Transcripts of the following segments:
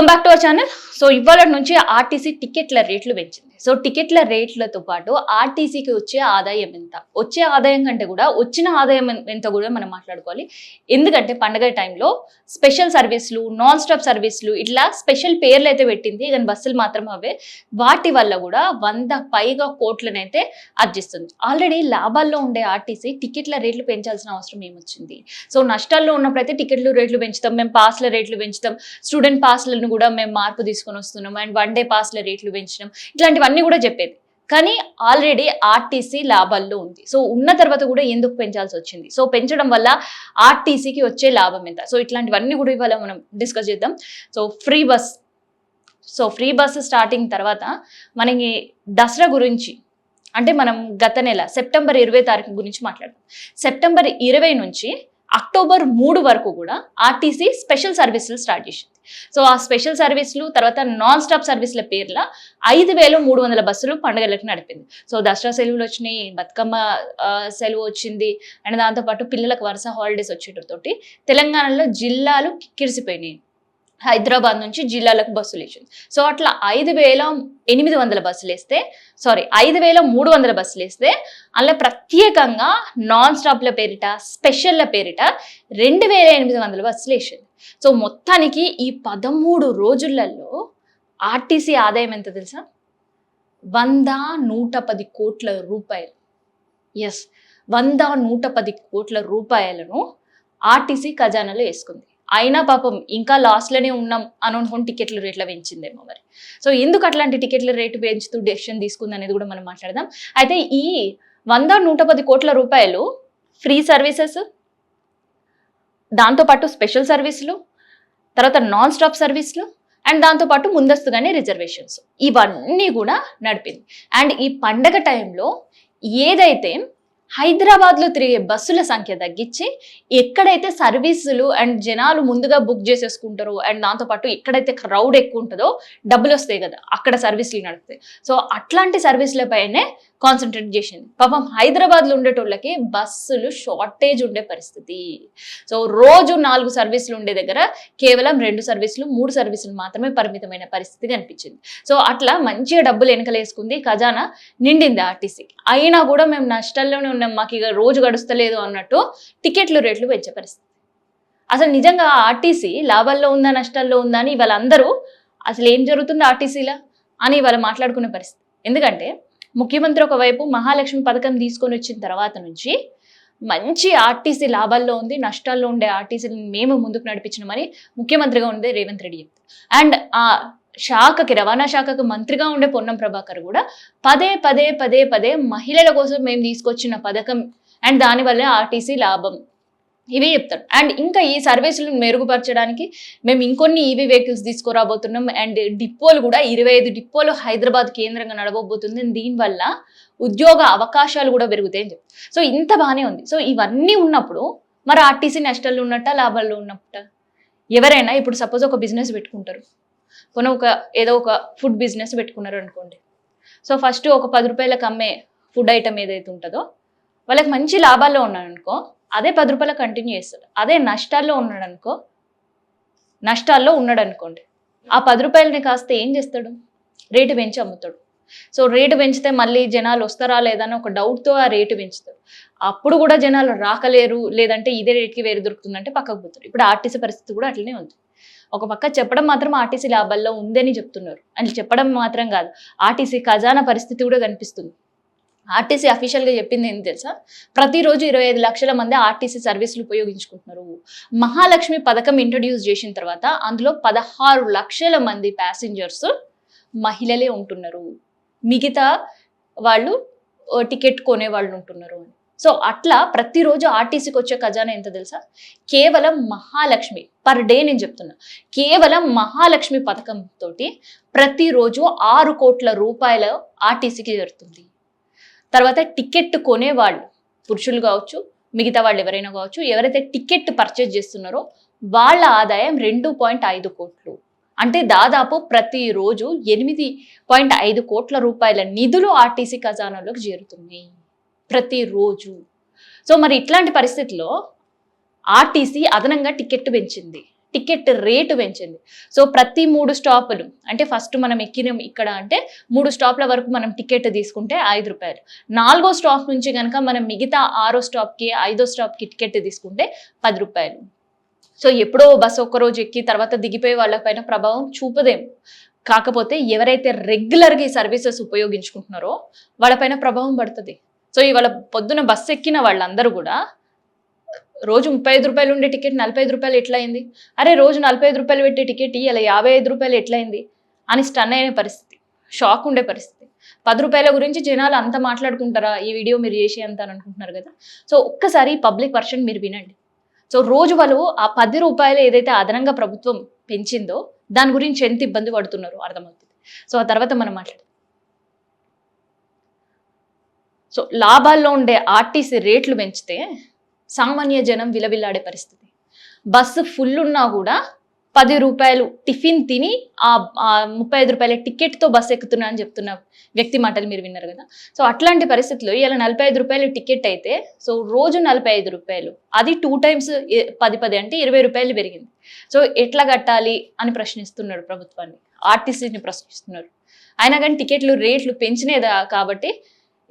Welcome back to our channel. So ఇవాళ నుంచి RTC టికెట్ల రేట్లు పెంచింది. సో టికెట్ల రేట్లతో పాటు ఆర్టీసీకి వచ్చే ఆదాయం ఎంత, వచ్చే ఆదాయం కంటే కూడా వచ్చిన ఆదాయం ఎంత కూడా మనం మాట్లాడుకోవాలి. ఎందుకంటే పండగ టైంలో స్పెషల్ సర్వీసులు, నాన్ స్టాప్ సర్వీసులు ఇట్లా స్పెషల్ పేర్లు అయితే పెట్టింది, కానీ బస్సులు మాత్రం అవే. వాటి వల్ల కూడా 100 పైగా కోట్లనైతే ఆర్జిస్తుంది. ఆల్రెడీ లాభాల్లో ఉండే ఆర్టీసీ టికెట్ల రేట్లు పెంచాల్సిన అవసరం ఏమొచ్చింది? సో నష్టాల్లో ఉన్నప్పుడైతే టికెట్లు రేట్లు పెంచుతాం, మేము పాస్ల రేట్లు పెంచుతాం, స్టూడెంట్ పాస్లను కూడా మేము మార్పు తీసుకొని వస్తున్నాం, అండ్ 1 డే పాస్ల రేట్లు పెంచడం, ఇట్లాంటివన్నీ కూడా చెప్పేది. కానీ ఆల్రెడీ ఆర్టీసీ లాభాల్లో ఉంది. సో ఉన్న తర్వాత కూడా ఎందుకు పెంచాల్సి వచ్చింది? సో పెంచడం వల్ల ఆర్టీసీకి వచ్చే లాభం ఎంత? సో ఇట్లాంటివన్నీ కూడా ఇవాళ మనం డిస్కస్ చేద్దాం. సో ఫ్రీ బస్ స్టార్టింగ్ తర్వాత మనకి దసరా గురించి, అంటే మనం గత నెల సెప్టెంబర్ 20 తారీఖు గురించి మాట్లాడదాం. సెప్టెంబర్ 20 నుంచి అక్టోబర్ 3 వరకు కూడా ఆర్టీసీ స్పెషల్ సర్వీసులు స్టార్ట్ చేసింది. సో ఆ స్పెషల్ సర్వీసులు తర్వాత నాన్ స్టాప్ సర్వీసుల పేర్ల 5300 బస్సులు పండుగలకు నడిపింది. సో దసరా సెలవులు వచ్చినాయి, బతుకమ్మ సెలవు వచ్చింది, అండ్ దాంతోపాటు పిల్లలకు వరుస హాలిడేస్ వచ్చేటతోటి తెలంగాణలో జిల్లాలు కిరిసిపోయినాయి. హైదరాబాద్ నుంచి జిల్లాలకు బస్సులు ఇచ్చింది. సో అట్లా 5800 బస్సులు వేస్తే, 5300 బస్సులు వేస్తే అలా ప్రత్యేకంగా నాన్ స్టాప్ల పేరిట, స్పెషల్ల పేరిట 2800 బస్సులు వేసింది. సో మొత్తానికి ఈ 13 రోజులలో ఆర్టీసీ ఆదాయం ఎంత తెలుసా? 110 కోట్ల రూపాయలు. ఎస్, 110 కోట్ల రూపాయలను ఆర్టీసీ ఖజానాలో వేసుకుంది. అయినా పాపం ఇంకా లాస్ట్లోనే ఉన్నాం అని అనుకుని టికెట్ల రేట్ల పెంచిందేమో మరి. సో ఎందుకు అట్లాంటి టికెట్ల రేటు పెంచుతూ డెసిషన్ తీసుకుంది అనేది కూడా మనం మాట్లాడదాం. అయితే ఈ 110 కోట్ల రూపాయలు ఫ్రీ సర్వీసెస్, దాంతోపాటు స్పెషల్ సర్వీసులు, తర్వాత నాన్ స్టాప్ సర్వీసులు, అండ్ దాంతోపాటు ముందస్తుగానే రిజర్వేషన్స్, ఇవన్నీ కూడా నడిపింది. అండ్ ఈ పండగ టైంలో ఏదైతే హైదరాబాద్లో తిరిగే బస్సుల సంఖ్య తగ్గించి ఎక్కడైతే సర్వీసులు అండ్ జనాలు ముందుగా బుక్ చేసేసుకుంటారో, అండ్ దాంతోపాటు ఎక్కడైతే క్రౌడ్ ఎక్కువ ఉంటుందో డబ్బులు వస్తాయి కదా, అక్కడ సర్వీసులు నడుస్తాయి. సో అట్లాంటి సర్వీసులపైనే కాన్సన్ట్రేట్ చేసింది. పాపం హైదరాబాద్లో ఉండేటోళ్ళకి బస్సులు షార్టేజ్ ఉండే పరిస్థితి. సో రోజు 4 సర్వీసులు ఉండే దగ్గర కేవలం 2 సర్వీసులు, 3 సర్వీసులు మాత్రమే పరిమితమైన పరిస్థితి కనిపించింది. సో అట్లా మంచిగా డబ్బులు వెనకలేసుకుంది, ఖజానా నిండింది ఆర్టీసీకి. అయినా కూడా మేము నష్టాల్లోనే ఉన్నాం, మాకు ఇక రోజు గడుస్తలేదు అన్నట్టు టికెట్లు రేట్లు పెంచే పరిస్థితి. అసలు నిజంగా ఆర్టీసీ లాభాల్లో ఉందా నష్టాల్లో ఉందా అని వాళ్ళందరూ అసలు ఏం జరుగుతుంది ఆర్టీసీలా అని వాళ్ళు మాట్లాడుకునే పరిస్థితి. ఎందుకంటే ముఖ్యమంత్రి ఒకవైపు మహాలక్ష్మి పథకం తీసుకొని వచ్చిన తర్వాత నుంచి మంచి ఆర్టీసీ లాభాల్లో ఉంది, నష్టాల్లో ఉండే ఆర్టీసీని మేము ముందుకు నడిపించినామని ముఖ్యమంత్రిగా ఉండే రేవంత్ రెడ్డి చెప్తారు. అండ్ ఆ శాఖకి, రవాణా శాఖకు మంత్రిగా ఉండే పొన్నం ప్రభాకర్ కూడా పదే మహిళల కోసం మేము తీసుకొచ్చిన పథకం అండ్ దానివల్ల ఆర్టీసీ లాభం ఇవే చెప్తాడు. అండ్ ఇంకా ఈ సర్వీసులను మెరుగుపరచడానికి మేము ఇంకొన్ని ఈవీ వెహికల్స్ తీసుకురాబోతున్నాం, అండ్ డిపోలు కూడా 25 డిపోలు హైదరాబాద్ కేంద్రంగా నడవబోతుంది, దీనివల్ల ఉద్యోగ అవకాశాలు కూడా పెరుగుతాయని చెప్తారు. సో ఇంత బాగానే ఉంది. సో ఇవన్నీ ఉన్నప్పుడు మరి ఆర్టీసీ నష్టాల్లో ఉన్నట్ట లాభాల్లో ఉన్నట్ట? ఎవరైనా ఇప్పుడు సపోజ్ ఒక బిజినెస్ పెట్టుకుంటారు, ఏదో ఒక ఫుడ్ బిజినెస్ పెట్టుకున్నారు అనుకోండి. సో ఫస్ట్ ఒక 10 రూపాయలకు అమ్మే ఫుడ్ ఐటమ్ ఏదైతే ఉంటుందో వాళ్ళకి మంచి లాభాల్లో ఉన్నాడు అనుకో, అదే 10 రూపాయలు కంటిన్యూ చేస్తాడు. అదే నష్టాల్లో ఉన్నాడు అనుకోండి, ఆ 10 రూపాయలని కాస్త ఏం చేస్తాడు? రేటు పెంచి అమ్ముతాడు. సో రేటు పెంచితే మళ్ళీ జనాలు వస్తారా లేదా అని ఒక డౌట్తో ఆ రేటు పెంచుతాడు. అప్పుడు కూడా జనాలు రాకలేరు, లేదంటే ఇదే రేట్కి వేరే దొరుకుతుందంటే పక్కకు పోతారు. ఇప్పుడు ఆర్టీసీ పరిస్థితి కూడా అట్లనే ఉంది. ఒక పక్క చెప్పడం మాత్రం ఆర్టీసీ లాభాల్లో ఉందని చెప్తున్నారు, అని చెప్పడం మాత్రం కాదు, ఆర్టీసీ ఖజానా పరిస్థితి కూడా కనిపిస్తుంది. ఆర్టీసీ అఫీషియల్గా చెప్పింది ఏంటి తెలుసా? ప్రతిరోజు 25 లక్షల మంది ఆర్టీసీ సర్వీసులు ఉపయోగించుకుంటున్నారు. మహాలక్ష్మి పథకం ఇంట్రడ్యూస్ చేసిన తర్వాత అందులో 16 లక్షల మంది ప్యాసింజర్స్ మహిళలే ఉంటున్నారు, మిగతా వాళ్ళు టికెట్ కొనే వాళ్ళు ఉంటున్నారు అని. సో అట్లా ప్రతిరోజు ఆర్టీసీకి వచ్చే ఖజానా ఎంత తెలుసా? కేవలం మహాలక్ష్మి పర్ డే, నేను చెప్తున్నా, కేవలం మహాలక్ష్మి పథకంతో ప్రతిరోజు 6 కోట్ల రూపాయలు ఆర్టీసీకి చేరుతుంది. తర్వాత టికెట్ కొనేవాళ్ళు, పురుషులు కావచ్చు, మిగతా వాళ్ళు ఎవరైనా కావచ్చు, ఎవరైతే టికెట్ పర్చేజ్ చేస్తున్నారో వాళ్ళ ఆదాయం 2.5 కోట్లు. అంటే దాదాపు ప్రతిరోజు 8.5 కోట్ల రూపాయల నిధులు ఆర్టీసీ ఖజానాలోకి చేరుతున్నాయి ప్రతిరోజు. సో మరి ఇట్లాంటి పరిస్థితుల్లో ఆర్టీసీ అదనంగా టికెట్ పెంచింది. టికెట్ రేటు పెంచింది. సో ప్రతి 3 స్టాపులు అంటే ఫస్ట్ మనం ఎక్కిన ఇక్కడ అంటే 3 స్టాప్ల వరకు మనం టికెట్ తీసుకుంటే ₹5. 4వ స్టాప్ నుంచి కనుక మనం మిగతా 6వ స్టాప్కి 5వ స్టాప్కి టికెట్ తీసుకుంటే ₹10. సో ఎప్పుడో బస్సు ఒక్కరోజు ఎక్కి తర్వాత దిగిపోయే వాళ్ళపైన ప్రభావం చూపదేమో. కాకపోతే ఎవరైతే రెగ్యులర్గా ఈ సర్వీసెస్ ఉపయోగించుకుంటున్నారో వాళ్ళపైన ప్రభావం పడుతుంది. సో ఇవాళ పొద్దున బస్సు ఎక్కిన వాళ్ళందరూ కూడా రోజు ₹35 ఉండే టికెట్ ₹45 ఎట్లా అయింది, అరే రోజు ₹45 పెట్టే టికెట్ ఇలా ₹55 ఎట్లా అయింది అని స్టన్ అయిన పరిస్థితి, షాక్ ఉండే పరిస్థితి. ₹10 గురించి జనాలు అంత మాట్లాడుకుంటారా, ఈ వీడియో మీరు చేసి అంత అని అనుకుంటున్నారు కదా. సో ఒక్కసారి పబ్లిక్ వర్షన్ మీరు వినండి. సో రోజు వాళ్ళు ఆ ₹10 ఏదైతే అదనంగా ప్రభుత్వం పెంచిందో దాని గురించి ఎంత ఇబ్బంది పడుతున్నారో అర్థమవుతుంది. సో ఆ తర్వాత మనం మాట్లాడదాం. సో లాభాల్లో ఉండే ఆర్టీసీ రేట్లు పెంచితే సామాన్య జనం విలవిల్లాడే పరిస్థితి. బస్సు ఫుల్ ఉన్నా కూడా ₹10 టిఫిన్ తిని ఆ ₹35 టికెట్తో బస్సు ఎక్కుతున్నా అని చెప్తున్న వ్యక్తి మాటలు మీరు విన్నారు కదా. సో అట్లాంటి పరిస్థితుల్లో ఇలా ₹45 టికెట్ అయితే సో రోజు ₹45, అది 2 times 10 అంటే ₹20 పెరిగింది. సో ఎట్లా కట్టాలి అని ప్రశ్నిస్తున్నాడు ప్రభుత్వాన్ని, ఆర్టీసీని ప్రశ్నిస్తున్నారు. అయినా కానీ టికెట్లు రేట్లు పెంచినేదా కాబట్టి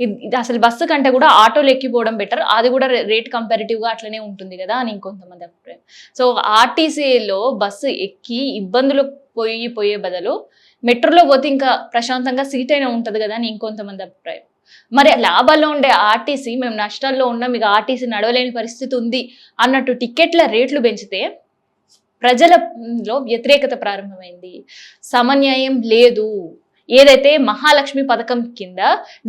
ఇది అసలు బస్సు కంటే కూడా ఆటోలు ఎక్కిపోవడం బెటర్, అది కూడా రేట్ కంపారిటివ్గా అట్లనే ఉంటుంది కదా అని ఇంకొంతమంది అభిప్రాయం. సో ఆర్టీసీలో బస్సు ఎక్కి ఇబ్బందులు పోయే బదులు మెట్రోలో పోతే ఇంకా ప్రశాంతంగా సీట్ అయినా ఉంటుంది కదా అని ఇంకొంతమంది అభిప్రాయం. మరి లాభాల్లో ఉండే ఆర్టీసీ మేము నష్టాల్లో ఉన్నాం, మీకు ఆర్టీసీ నడవలేని పరిస్థితి ఉంది అన్నట్టు టికెట్ల రేట్లు పెంచితే ప్రజలలో వ్యతిరేకత ప్రారంభమైంది. సమన్యాయం లేదు. ఏదైతే మహాలక్ష్మి పథకం కింద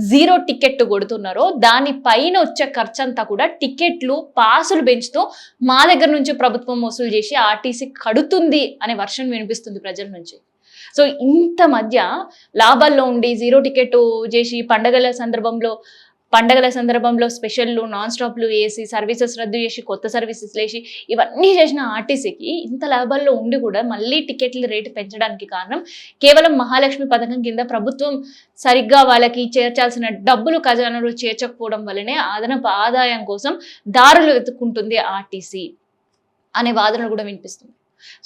0 టికెట్ కొడుతున్నారో దానిపైన వచ్చే ఖర్చంతా కూడా టికెట్లు పాసులు పెంచుతూ మా దగ్గర నుంచి ప్రభుత్వం వసూలు చేసి ఆర్టీసీ కడుతుంది అనే వర్షన్ వినిపిస్తుంది ప్రజల నుంచి. సో ఇంత మధ్య లాభాల్లో ఉండి 0 టికెట్ చేసి పండగల సందర్భంలో స్పెషల్లు నాన్ స్టాప్లు వేసి సర్వీసెస్ రద్దు చేసి కొత్త సర్వీసెస్ వేసి ఇవన్నీ చేసిన ఆర్టీసీకి ఇంత లాభాల్లో ఉండి కూడా మళ్ళీ టికెట్ల రేటు పెంచడానికి కారణం కేవలం మహాలక్ష్మి పథకం కింద ప్రభుత్వం సరిగ్గా వాళ్ళకి చేర్చాల్సిన డబ్బులు ఖజానాలో చేర్చకపోవడం వల్లనే అదనపు ఆదాయం కోసం దారులు వెతుక్కుంటుంది ఆర్టీసీ అనే వాదనలు కూడా వినిపిస్తుంది.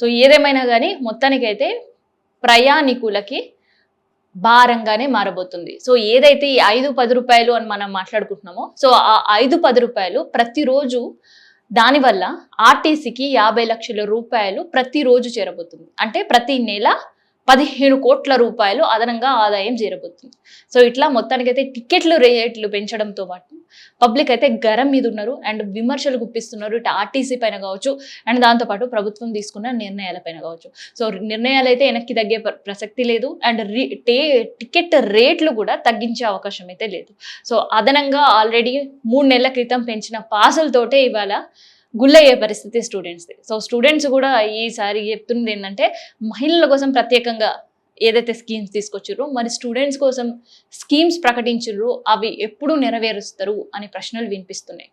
సో ఏదేమైనా కానీ మొత్తానికైతే ప్రయాణికులకి భారంగానే మారబోతుంది. సో ఏదైతే ఈ ₹5-10 అని మనం మాట్లాడుకుంటున్నామో సో ఆ ₹5-10 ప్రతిరోజు దానివల్ల ఆర్టీసీకి ₹50 లక్షల ప్రతిరోజు చేరబోతుంది. అంటే ప్రతి నెల ₹15 కోట్ల అదనంగా ఆదాయం చేరబోతుంది. సో ఇట్లా మొత్తానికైతే టికెట్లు రేట్లు పెంచడంతో పాటు పబ్లిక్ అయితే గరం మీద ఉన్నారు అండ్ విమర్శలు గుప్పిస్తున్నారు ఇటు ఆర్టీసీ పైన కావచ్చు అండ్ దాంతోపాటు ప్రభుత్వం తీసుకున్న నిర్ణయాలపైన కావచ్చు. సో నిర్ణయాలు అయితే వెనక్కి తగ్గే ప్రసక్తి లేదు అండ్ టికెట్ రేట్లు కూడా తగ్గించే అవకాశం అయితే లేదు. సో అదనంగా ఆల్రెడీ 3 నెలల క్రితం పెంచిన పాసులతోటే ఇవాళ గుల్లయ్యే పరిస్థితి స్టూడెంట్స్ది. సో స్టూడెంట్స్ కూడా ఈసారి చెప్తున్నది ఏంటంటే మహిళల కోసం ప్రత్యేకంగా ఏదైతే స్కీమ్స్ తీసుకొచ్చిర్రో మరి స్టూడెంట్స్ కోసం స్కీమ్స్ ప్రకటించిర్రో అవి ఎప్పుడు నెరవేరుస్తారు అనే ప్రశ్నలు వినిపిస్తున్నాయి.